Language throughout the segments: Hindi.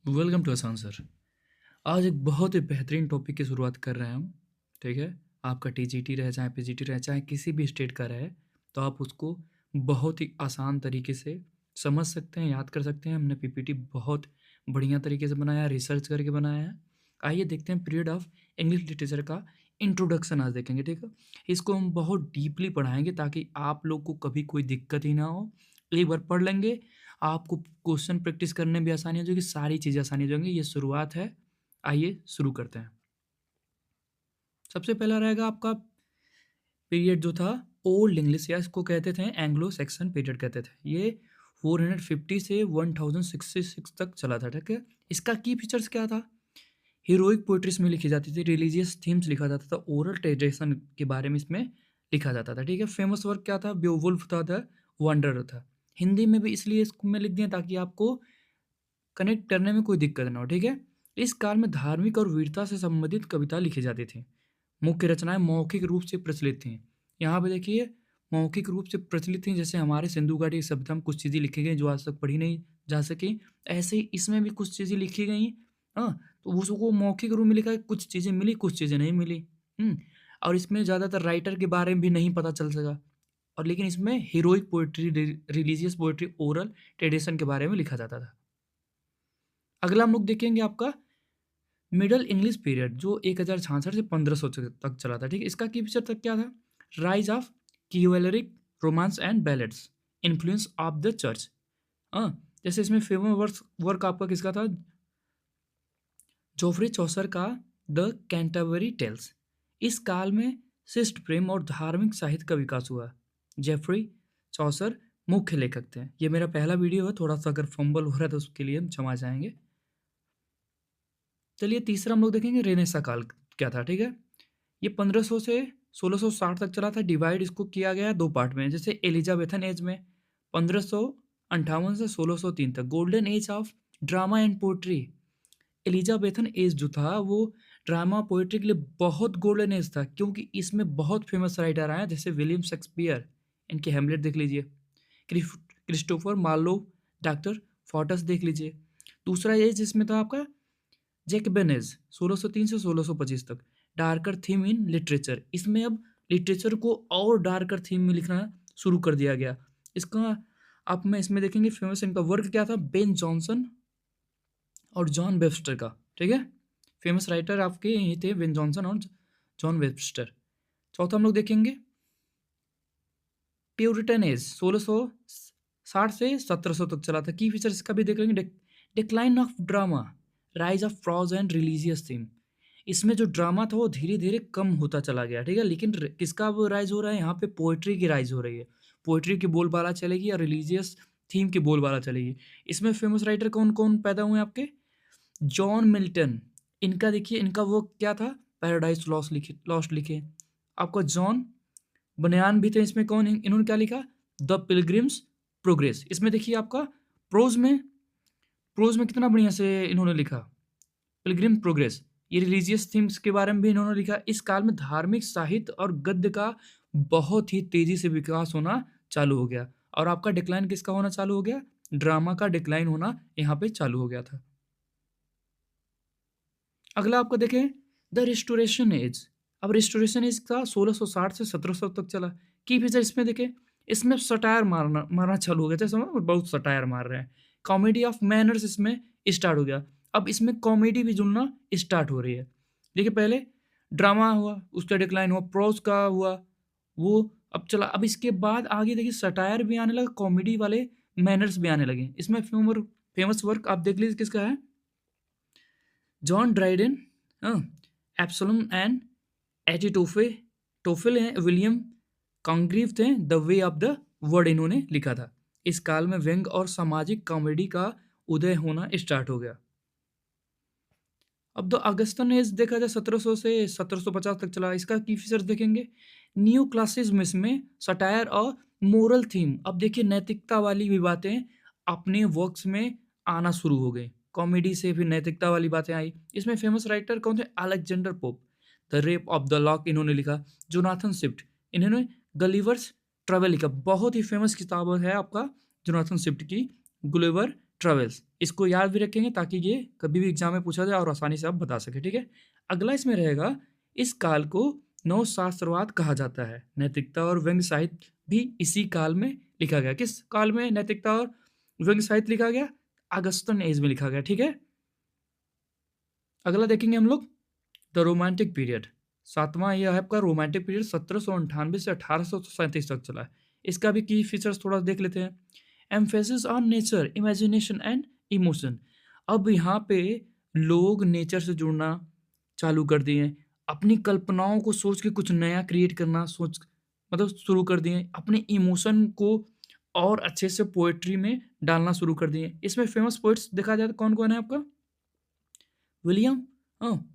वेलकम टू आसान सर। आज एक बहुत ही बेहतरीन टॉपिक की शुरुआत कर रहे हैं हम। ठीक है। आपका टीजीटी रहे चाहे पीजीटी रहे चाहे किसी भी स्टेट का रहे, तो आप उसको बहुत ही आसान तरीके से समझ सकते हैं, याद कर सकते हैं। हमने पीपीटी बहुत बढ़िया तरीके से बनाया है, रिसर्च करके बनाया है। आइए देखते हैं पीरियड ऑफ इंग्लिश लिटरेचर का इंट्रोडक्शन आज देखेंगे। ठीक है। इसको हम बहुत डीपली पढ़ाएंगे ताकि आप लोग को कभी कोई दिक्कत ही ना हो। एक बार पढ़ लेंगे, आपको क्वेश्चन प्रैक्टिस करने में भी आसानी हो जाएगी, सारी चीज़ें आसानी हो जाएंगी। ये शुरुआत है। आइए शुरू करते हैं। सबसे पहला रहेगा आपका पीरियड जो था ओल्ड इंग्लिश, या इसको कहते थे एंग्लो सैक्सन पीरियड कहते थे। ये 450 से 1066 तक चला था। ठीक है। इसका की फीचर्स क्या था? हीरोइक पोइट्रीज में लिखी जाती थी, रिलीजियस थीम्स लिखा जाता था, ओरल ट्रेडिशन के बारे में इसमें लिखा जाता था। ठीक है। फेमस वर्क क्या था? बेवुल्फ था, द वंडरर था। हिंदी में भी इसलिए इसमें लिख दिया ताकि आपको कनेक्ट करने में कोई दिक्कत ना हो। ठीक है। इस काल में धार्मिक और वीरता से संबंधित कविता लिखी जाती थी। मुख्य रचनाएं मौखिक रूप से प्रचलित थीं। यहाँ पे देखिए, मौखिक रूप से प्रचलित थीं, जैसे हमारे सिंधु घाटी सभ्यता में कुछ चीज़ें लिखी गई जो आज तक पढ़ी नहीं जा सकी, ऐसे ही इसमें भी कुछ चीज़ें लिखी गई। हाँ, तो उसको मौखिक रूप में लिखा है, कुछ चीज़ें मिली कुछ चीज़ें नहीं मिली। और इसमें ज़्यादातर राइटर के बारे में भी नहीं पता चल सका। और लेकिन इसमें heroic poetry, religious poetry, oral tradition के बारे में लिखा जाता था। अगला हम लोग देखेंगे आपका मिडल इंग्लिश पीरियड, जो 1066 से 1500 तक चला था। ठीक है। इसका की फीचर तक क्या था? Rise of clerical romance and ballads, influence of the church. हाँ, जैसे इसमें फेमस वर्क आपका किसका था? जोफ्री चौसर का द कैंटरबरी टेल्स। इस काल में शिष्ट प्रेम और धार्मिक साहित्य का विकास हुआ। जेफरी चौसर मुख्य लेखक थे। ये मेरा पहला वीडियो है, थोड़ा सा अगर फंबल हो रहा है तो उसके लिए हम क्षमा चाहेंगे। चलिए तीसरा हम लोग देखेंगे रेनेसा काल क्या था। ठीक है। ये 1500 से 1660 तक चला था। डिवाइड इसको किया गया दो पार्ट में। जैसे एलिजाबेथन एज में 1558 से 1603 तक, golden age of drama and poetry. Elizabethan age जो था वो ड्रामा पोइट्री के लिए बहुत गोल्डन एज था, क्योंकि इसमें बहुत फेमस राइटर आए जैसे विलियम शेक्सपियर, इनके हेमलेट देख लीजिए, क्रिस्टोफर मार्लो, डॉक्टर फोर्टस देख लीजिए। दूसरा एज इसमें था आपका जैकबेनेज 1603 से 1625 तक, डार्कर थीम इन लिटरेचर। इसमें अब लिटरेचर को और डार्कर थीम में लिखना शुरू कर दिया गया। इसका आप में इसमें देखेंगे फेमस इनका वर्क क्या था? बेन जॉनसन और जॉन वेबस्टर का। ठीक है। फेमस राइटर आपके यही थे, बेन जॉनसन और जॉन वेबस्टर। चौथा हम लोग देखेंगे प्यूरिटन एज 1660 से 1700 तक चला था। की फीचर इसका भी देख लेंगे। Decline of drama, rise of pros and religious theme. इसमें जो ड्रामा था वो धीरे धीरे कम होता चला गया। ठीक है। लेकिन किसका वो राइज हो रहा है? यहाँ पे पोइट्री की राइज हो रही है। पोइट्री की बोलबाला चलेगी और रिलीजियस थीम की बोलबाला चलेगी। इसमें फेमस राइटर कौन कौन पैदा हुए आपके? John Milton. इनका देखिए, इनका वो क्या था? पैराडाइज लॉस्ट लिखे। आपका जॉन बनियान भी थे इसमें। कौन इन्होंने क्या लिखा? The pilgrims progress. इसमें देखिए आपका प्रोज में प्रोज में कितना बढ़िया से इन्होंने लिखा, पिलग्रिम प्रोग्रेस। ये रिलीजियस थीम्स के बारे में भी इन्होंने लिखा। इस काल में धार्मिक साहित्य और गद्य का बहुत ही तेजी से विकास होना चालू हो गया। और आपका डिक्लाइन किसका होना चालू हो गया? ड्रामा का डिक्लाइन होना यहाँ पे चालू हो गया था। अगला आपको देखें द रिस्टोरेशन एज। अब रिस्टोरेशन एज का 1660 से 1700 तक चला। की फीचर इसमें देखें, इसमें सटायर मारना मारना चालू हो गया। जैसे समझ, बहुत सटायर मार रहे हैं। कॉमेडी ऑफ मैनर्स इसमें स्टार्ट हो गया। अब इसमें कॉमेडी भी जुड़ना स्टार्ट हो रही है। देखिए, पहले ड्रामा हुआ, उसका डिक्लाइन हुआ, प्रोज का हुआ, वो अब चला। अब इसके बाद आगे देखिए सटायर भी आने लगा, कॉमेडी वाले मैनर्स भी आने लगे। इसमें फेमस वर्क आप देख लीजिए किसका है? John Dryden, Absalom and Achitophel हैं, विलियम कॉन्ग्रीव थे, the way of the word इन्होंने लिखा था। इस काल में व्यंग और सामाजिक कॉमेडी का उदय होना स्टार्ट हो गया। अब द अगस्तन एज देखा जाए 1700 से 1750 तक चला। इसका की फीचर्स देखेंगे। न्यू क्लासिज्म इसमें सटायर और मोरल थीम। अब देखिए नैतिकता वाली भी बातें अपने वर्क्स में आना शुरू हो गई। कॉमेडी से फिर नैतिकता वाली बातें आई। इसमें फेमस राइटर कौन थे? Alexander pope, the rape of the lock इन्होंने लिखा। जोनाथन स्विफ्ट, इन्होंने गलिवर्स ट्रैवल लिखा। बहुत ही फेमस किताब है आपका जोनाथन स्विफ्ट की, गुलिवर ट्रेवल्स। इसको याद भी रखेंगे ताकि ये कभी भी एग्जाम में पूछा जाए और आसानी से आप बता सकें, ठीक है। अगला इसमें रहेगा, इस काल को नवशास्त्रवाद कहा जाता है। नैतिकता और व्यंग्य साहित्य भी इसी काल में लिखा गया। किस काल में नैतिकता और व्यंग्य साहित्य लिखा गया? अगस्टन एज में लिखा गया, ठीक है। अगला देखेंगे हम लोग द रोमांटिक पीरियड। सातवां यह है आपका रोमांटिक पीरियड 1798 से 1837 तक चला है। इसका भी की फीचर्स थोड़ा देख लेते हैं। Emphasis on nature, imagination and emotion. अब यहाँ पे लोग नेचर से जुड़ना चालू कर दिए, अपनी कल्पनाओं को सोच के कुछ नया क्रिएट करना सोच मतलब शुरू कर दिए, अपने इमोशन को और अच्छे से पोएट्री में डालना शुरू कर दिए। इसमें फेमस पोइट्स देखा जाए तो कौन कौन है आपका? विलियम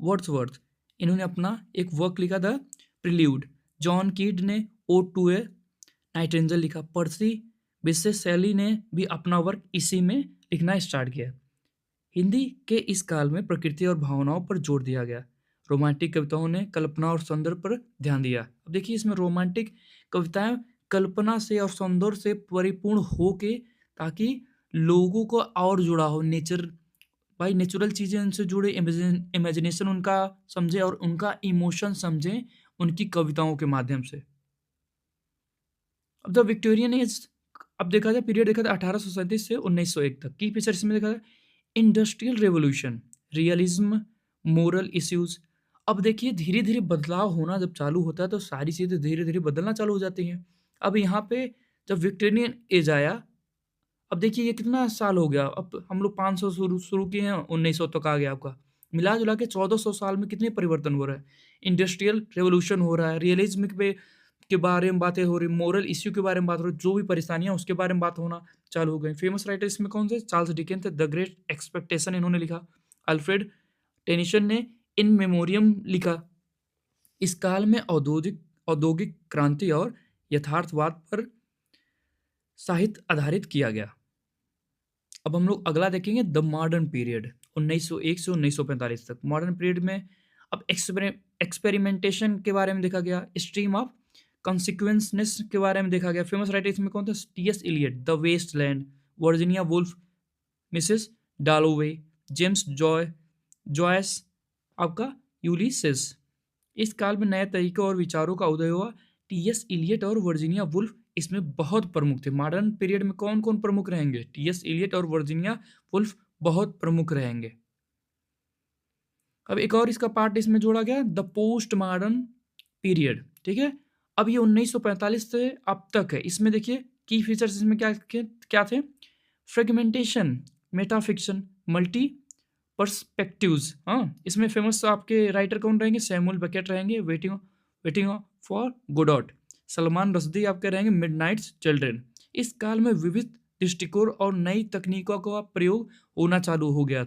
वर्ड्सवर्थ, इन्होंने अपना एक वर्क लिखा था प्रिल्यूड। जॉन कीड ने ओड टू ए नाइटिंगेल लिखा। पर्सी बिस्से शैली ने भी अपना वर्क इसी में लिखना स्टार्ट किया। हिंदी के इस काल में प्रकृति और भावनाओं पर जोर दिया गया। रोमांटिक कविताओं ने कल्पना और सौंदर्य पर ध्यान दिया। अब देखिए इसमें रोमांटिक कविताएं कल्पना से और सौंदर्य से परिपूर्ण हो के, ताकि लोगों को और जुड़ा हो नेचर, भाई नेचुरल चीज़ें उनसे जुड़े, इमेजिनेशन उनका समझे और उनका इमोशन समझें उनकी कविताओं के माध्यम से। अब द विक्टोरियन एज, अब देखा जाए पीरियड देखा जाए 1837 से 1901 तक की फीचर इसमें देखा जाए। Industrial revolution, realism, moral issues. अब देखिए धीरे धीरे बदलाव होना जब चालू होता है तो सारी चीज़ें धीरे धीरे बदलना चालू हो जाती हैं। अब यहाँ पे जब विक्टोरियन एज आया, अब देखिए ये कितना साल हो गया, अब हम लोग 500 शुरू शुरू किए हैं, 1900 तक आ गया आपका। मिला जुला के 1400 साल में कितने परिवर्तन हो रहा है। इंडस्ट्रियल रेवोल्यूशन हो रहा है, रियलिज्म पे के बारे में बातें हो रही, मोरल इश्यू के बारे में बात हो रही, जो भी परेशानियां उसके बारे में बात होना चालू हो गई। फेमस राइटर इसमें कौन से? चार्ल्स डिकेंस थे, द ग्रेट एक्सपेक्टेशन इन्होंने लिखा। अल्फ्रेड टेनिसन ने इन मेमोरियम लिखा। इस काल में औद्योगिक औद्योगिक क्रांति और यथार्थवाद पर साहित्य आधारित किया गया। अब हम लोग अगला देखेंगे द मॉडर्न पीरियड 1901 से 1945 तक। मॉडर्न पीरियड में अब एक्सपेरिमेंटेशन के बारे में देखा गया, स्ट्रीम ऑफ कॉन्सिक्वेंसनेस के बारे में देखा गया। फेमस राइटर इसमें कौन था? T S. Eliot, the Waste Land, Virginia Woolf, Mrs Dalloway, James Joyce, आपका यूलिसेस। इस काल में नए तरीकों और विचारों का उदय हुआ। टी.एस. इलियट और वर्जीनिया वुल्फ इसमें बहुत प्रमुख थे। मॉडर्न पीरियड में कौन कौन प्रमुख रहेंगे? टी.एस. इलियट और वर्जीनिया वुल्फ बहुत प्रमुख रहेंगे। अब एक और इसका पार्ट इसमें जोड़ा गया, द पोस्ट मॉडर्न पीरियड, ठीक है। अब ये 1945 से अब तक है। इसमें देखिए की फीचर्स इसमें क्या थे? Fragmentation, metafiction, multi perspectives. हाँ, इसमें फेमस आपके राइटर कौन रहेंगे? सैमुअल बेकेट रहेंगे, वेटिंग फॉर गोडॉट। सलमान रश्दी आपके रहेंगे, मिडनाइट्स चिल्ड्रन। इस काल में विविध दृष्टिकोण और नई तकनीकों का प्रयोग होना चालू हो गया।